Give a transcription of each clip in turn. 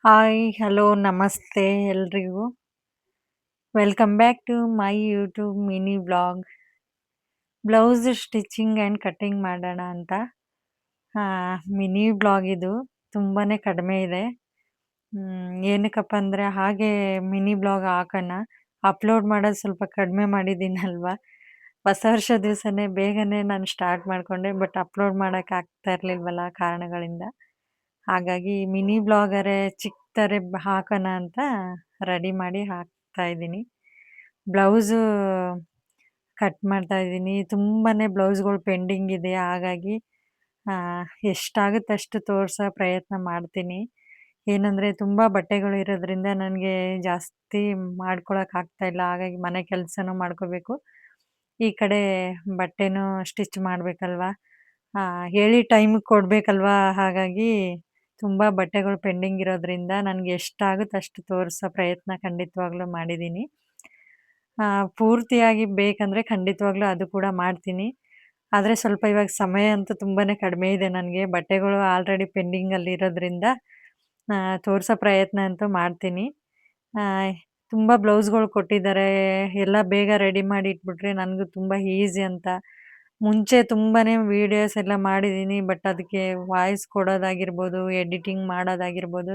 Hi, hello, ನಮಸ್ತೆ ಎಲ್ರಿಗೂ. Welcome back to my YouTube mini vlog. Blouse stitching and cutting ಮಾಡೋಣ ಅಂತ. Mini vlog ಇದು. ತುಂಬಾನೇ ಕಡಿಮೆ ಇದೆ. ಏನಕ್ಕಪ್ಪ ಅಂದರೆ ಹಾಗೆ ಮಿನಿ ವ್ಲಾಗ್ ಹಾಕೋಣ. ಅಪ್ಲೋಡ್ ಮಾಡೋದು ಸ್ವಲ್ಪ ಕಡಿಮೆ ಮಾಡಿದ್ದೀನಲ್ವಾ. ಹೊಸ ವರ್ಷ ದಿವಸನೇ ಬೇಗನೆ ನಾನು ಸ್ಟಾರ್ಟ್ ಮಾಡಿಕೊಂಡೆ. ಬಟ್ ಅಪ್ಲೋಡ್ ಮಾಡೋಕ್ಕೆ ಆಗ್ತಾ ಇರಲಿಲ್ವಲ್ಲ ಕಾರಣಗಳಿಂದ. ಹಾಗಾಗಿ ಮಿನಿ ಬ್ಲಾಗರೇ ಚಿಕ್ಕದರೆ ಹಾಕೋಣ ಅಂತ ರೆಡಿ ಮಾಡಿ ಹಾಕ್ತಾ ಇದ್ದೀನಿ. ಬ್ಲೌಸು ಕಟ್ ಮಾಡ್ತಾ ಇದ್ದೀನಿ. ತುಂಬಾನೇ ಬ್ಲೌಸ್‌ಗಳು ಪೆಂಡಿಂಗ್ ಇದೆ. ಹಾಗಾಗಿ ಎಷ್ಟಾಗುತ್ತೆ ಅಷ್ಟು ತೋರ್ಸೋ ಪ್ರಯತ್ನ ಮಾಡ್ತೀನಿ. ಏನಂದ್ರೆ ತುಂಬಾ ಬಟ್ಟೆಗಳು ಇರೋದ್ರಿಂದ ನನಗೆ ಜಾಸ್ತಿ ಮಾಡ್ಕೊಳಕ್ ಆಗ್ತಾ ಇಲ್ಲ. ಹಾಗಾಗಿ ಮನೆ ಕೆಲಸನೂ ಮಾಡ್ಕೋಬೇಕು. ಈ ಕಡೆ ಬಟ್ಟೆನೂ ಸ್ಟಿಚ್ ಮಾಡ್ಬೇಕಲ್ವಾ? ಹೇಳಿದ ಟೈಮಿಗೆ ಕೊಡ್ಬೇಕಲ್ವಾ? ಹಾಗಾಗಿ ತುಂಬಾ ಬಟ್ಟೆಗಳು ಪೆಂಡಿಂಗ್ ಇರೋದ್ರಿಂದ ನನಗೆ ಎಷ್ಟಾಗುತ್ತೆ ಅಷ್ಟು ತೋರಿಸೋ ಪ್ರಯತ್ನ ಖಂಡಿತವಾಗ್ಲೂ ಮಾಡಿದ್ದೀನಿ. ಪೂರ್ತಿಯಾಗಿ ಬೇಕಂದ್ರೆ ಖಂಡಿತವಾಗ್ಲೂ ಅದು ಕೂಡ ಮಾಡ್ತೀನಿ. ಆದರೆ ಸ್ವಲ್ಪ ಇವಾಗ ಸಮಯ ಅಂತೂ ತುಂಬಾನೇ ಕಡಿಮೆ ಇದೆ ನನಗೆ. ಬಟ್ಟೆಗಳು ಆಲ್ರೆಡಿ ಪೆಂಡಿಂಗಲ್ಲಿ ಇರೋದ್ರಿಂದ ತೋರ್ಸೋ ಪ್ರಯತ್ನ ಅಂತೂ ಮಾಡ್ತೀನಿ. ಆ, ತುಂಬಾ ಬ್ಲೌಸ್‌ಗಳು ಕೊಟ್ಟಿದ್ದಾರೆ. ಎಲ್ಲ ಬೇಗ ರೆಡಿ ಮಾಡಿ ಇಟ್ಬಿಟ್ರೆ ನನಗೂ ತುಂಬಾ ಈಸಿ ಅಂತ. ಮುಂಚೆ ತುಂಬಾನೇ ವೀಡಿಯೋಸ್ ಎಲ್ಲ ಮಾಡಿದ್ದೀನಿ. ಬಟ್ ಅದಕ್ಕೆ ವಾಯ್ಸ್ ಕೊಡೋದಾಗಿರ್ಬೋದು, ಎಡಿಟಿಂಗ್ ಮಾಡೋದಾಗಿರ್ಬೋದು,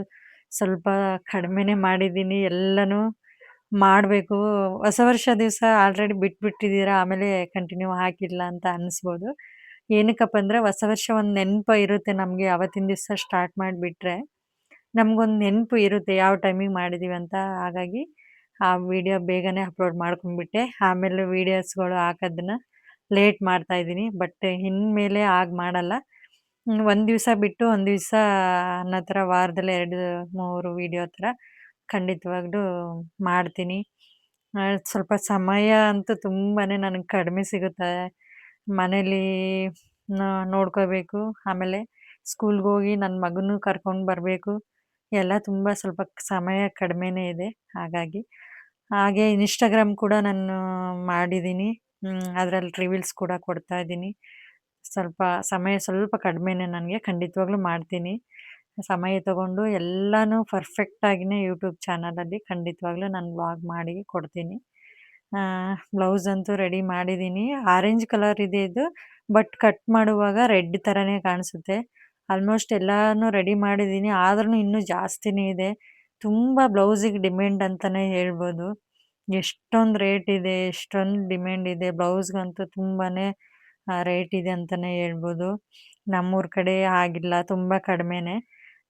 ಸ್ವಲ್ಪ ಕಡಿಮೆನೇ ಮಾಡಿದ್ದೀನಿ. ಎಲ್ಲನೂ ಮಾಡಬೇಕು. ಹೊಸ ವರ್ಷ ದಿವಸ ಆಲ್ರೆಡಿ ಬಿಟ್ಬಿಟ್ಟಿದ್ದೀರಾ, ಆಮೇಲೆ ಕಂಟಿನ್ಯೂ ಹಾಕಿಲ್ಲ ಅಂತ ಅನಿಸ್ಬೋದು. ಏನಕ್ಕಪ್ಪ ಅಂದರೆ ಹೊಸ ವರ್ಷ ಒಂದು ನೆನಪು ಇರುತ್ತೆ ನಮಗೆ. ಅವತ್ತಿನ ದಿವಸ ಸ್ಟಾರ್ಟ್ ಮಾಡಿಬಿಟ್ರೆ ನಮಗೊಂದು ನೆನಪು ಇರುತ್ತೆ ಯಾವ ಟೈಮಿಗೆ ಮಾಡಿದ್ದೀವಿ ಅಂತ. ಹಾಗಾಗಿ ಆ ವಿಡಿಯೋ ಬೇಗನೆ ಅಪ್ಲೋಡ್ ಮಾಡ್ಕೊಂಡ್ಬಿಟ್ಟೆ. ಆಮೇಲೆ ವೀಡಿಯೋಸ್‌ಗಳು ಹಾಕೋದನ್ನ ಲೇಟ್ ಮಾಡ್ತಾ ಇದ್ದೀನಿ. ಬಟ್ ಇನ್ಮೇಲೆ ಹಾಗೆ ಮಾಡಲ್ಲ. ಒಂದು ದಿವಸ ಬಿಟ್ಟು ಒಂದು ದಿವಸ ಅನ್ನೋ ಥರ ವಾರದಲ್ಲಿ 2, 3 ವಿಡಿಯೋ ಥರ ಖಂಡಿತವಾಗ್ಲೂ ಮಾಡ್ತೀನಿ. ಸ್ವಲ್ಪ ಸಮಯ ಅಂತೂ ತುಂಬಾನೇ ನನಗೆ ಕಡಿಮೆ ಸಿಗುತ್ತೆ. ಮನೇಲಿ ನೋಡ್ಕೋಬೇಕು. ಆಮೇಲೆ ಸ್ಕೂಲ್‌ಗೆ ಹೋಗಿ ನನ್ನ ಮಗನ್ನೂ ಕರ್ಕೊಂಡು ಬರಬೇಕು. ಎಲ್ಲ ತುಂಬ ಸ್ವಲ್ಪ ಸಮಯ ಕಡಿಮೆನೇ ಇದೆ ಹಾಗಾಗಿ. ಹಾಗೆ ಇನ್‌ಸ್ಟಾಗ್ರಾಮ್ ಕೂಡ ನಾನು ಮಾಡಿದ್ದೀನಿ. ಅದರಲ್ಲಿ ರೀಲ್ಸ್ ಕೂಡ ಕೊಡ್ತಾ ಇದ್ದೀನಿ. ಸ್ವಲ್ಪ ಸಮಯ ಸ್ವಲ್ಪ ಕಡಿಮೆನೇ ನನಗೆ. ಖಂಡಿತವಾಗ್ಲೂ ಮಾಡ್ತೀನಿ. ಸಮಯ ತಗೊಂಡು ಎಲ್ಲಾನು ಪರ್ಫೆಕ್ಟಾಗಿಯೇ ಯೂಟ್ಯೂಬ್ ಚಾನಲಲ್ಲಿ ಖಂಡಿತವಾಗ್ಲೂ ನಾನು ವ್ಲಾಗ್ ಮಾಡಿ ಕೊಡ್ತೀನಿ. ಬ್ಲೌಸ್ ಅಂತೂ ರೆಡಿ ಮಾಡಿದ್ದೀನಿ. ಆರೆಂಜ್ ಕಲರ್ ಇದೆ ಇದು. ಬಟ್ ಕಟ್ ಮಾಡುವಾಗ ರೆಡ್ ಥರನೇ ಕಾಣಿಸುತ್ತೆ. ಆಲ್ಮೋಸ್ಟ್ ಎಲ್ಲಾನು ರೆಡಿ ಮಾಡಿದ್ದೀನಿ. ಆದ್ರೂ ಇನ್ನೂ ಜಾಸ್ತಿನೇ ಇದೆ. ತುಂಬ ಬ್ಲೌಸಿಗೆ ಡಿಮ್ಯಾಂಡ್ ಅಂತಲೇ ಹೇಳ್ಬೋದು. ಎಷ್ಟೊಂದು ರೇಟ್ ಇದೆ, ಎಷ್ಟೊಂದು ಡಿಮ್ಯಾಂಡ್ ಇದೆ. ಬ್ಲೌಸ್‌ಗಂತೂ ತುಂಬಾನೇ ರೇಟ್ ಇದೆ ಅಂತಲೇ ಹೇಳ್ಬೋದು. ನಮ್ಮೂರ ಕಡೆ ಆಗಿಲ್ಲ, ತುಂಬ ಕಡಿಮೆನೇ.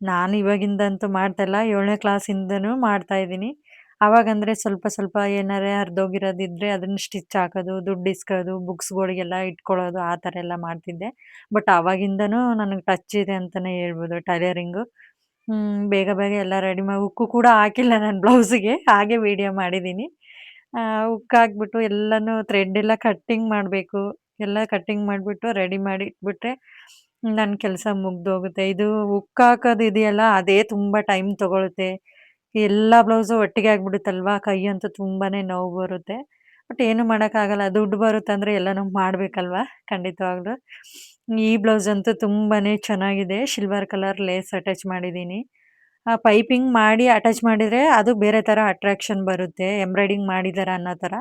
ನಾನು ಇವಾಗಿಂದಂತೂ ಮಾಡ್ತಾ ಇಲ್ಲ. 7ನೇ ಕ್ಲಾಸಿಂದನೂ ಮಾಡ್ತಾ ಇದ್ದೀನಿ. ಅವಾಗಂದ್ರೆ ಸ್ವಲ್ಪ ಸ್ವಲ್ಪ ಏನಾರೇ ಹರಿದೋಗಿರೋದಿದ್ರೆ ಅದನ್ನ ಸ್ಟಿಚ್ ಹಾಕೋದು, ದುಡ್ಡು ಇಸ್ಕೋದು, ಬುಕ್ಸ್‌ಗಳಿಗೆಲ್ಲ ಇಟ್ಕೊಳ್ಳೋದು ಆ ಥರ ಎಲ್ಲ ಮಾಡ್ತಿದ್ದೆ. ಬಟ್ ಆವಾಗಿಂದನೂ ನನಗೆ ಟಚ್ ಇದೆ ಅಂತಲೇ ಹೇಳ್ಬೋದು ಟೈಲರಿಂಗು. ಬೇಗ ಬೇಗ ಎಲ್ಲ ರೆಡಿ ಹುಕ್ಕು ಕೂಡ ಹಾಕಿಲ್ಲ ನಾನು ಬ್ಲೌಸಿಗೆ. ಹಾಗೆ ವಿಡಿಯೋ ಮಾಡಿದ್ದೀನಿ. ಹುಕ್ ಹಾಕ್ಬಿಟ್ಟು ಎಲ್ಲನೂ ಥ್ರೆಡ್ ಎಲ್ಲ ಕಟ್ಟಿಂಗ್ ಮಾಡಬೇಕು. ಎಲ್ಲ ಕಟ್ಟಿಂಗ್ ಮಾಡಿಬಿಟ್ಟು ರೆಡಿ ಮಾಡಿ ಇಟ್ಬಿಟ್ರೆ ನನ್ನ ಕೆಲಸ ಮುಗ್ದೋಗುತ್ತೆ. ಇದು ಹುಕ್ ಹಾಕೋದು ಇದೆಯಲ್ಲ ಅದೇ ತುಂಬ ಟೈಮ್ ತಗೊಳುತ್ತೆ. ಎಲ್ಲ ಬ್ಲೌಸು ಒಟ್ಟಿಗೆ ಆಗ್ಬಿಡುತ್ತಲ್ವಾ, ಕೈ ಅಂತೂ ತುಂಬಾನೇ ನೋವು ಬರುತ್ತೆ. ಬಟ್ ಏನು ಮಾಡೋಕ್ಕಾಗಲ್ಲ. ದುಡ್ಡು ಬರುತ್ತಂದ್ರೆ ಎಲ್ಲನೂ ಮಾಡಬೇಕಲ್ವಾ ಖಂಡಿತವಾಗ್ಲೂ. ಈ ಬ್ಲೌಸ್ ಅಂತೂ ತುಂಬಾನೇ ಚೆನ್ನಾಗಿದೆ. ಸಿಲ್ವರ್ ಕಲರ್ ಲೇಸ್ ಅಟ್ಯಾಚ್ ಮಾಡಿದ್ದೀನಿ. ಪೈಪಿಂಗ್ ಮಾಡಿ ಅಟ್ಯಾಚ್ ಮಾಡಿದರೆ ಅದು ಬೇರೆ ಥರ ಅಟ್ರಾಕ್ಷನ್ ಬರುತ್ತೆ. ಎಂಬ್ರಾಯ್ಡಿಂಗ್ ಮಾಡಿದಾರೆ ಅನ್ನೋ ಥರ.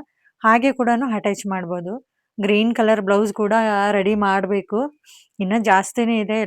ಹಾಗೆ ಕೂಡನು ಅಟ್ಯಾಚ್ ಮಾಡ್ಬೋದು. ಗ್ರೀನ್ ಕಲರ್ ಬ್ಲೌಸ್ ಕೂಡ ರೆಡಿ ಮಾಡಬೇಕು. ಇನ್ನೂ ಜಾಸ್ತಿನೇ ಇದೆ.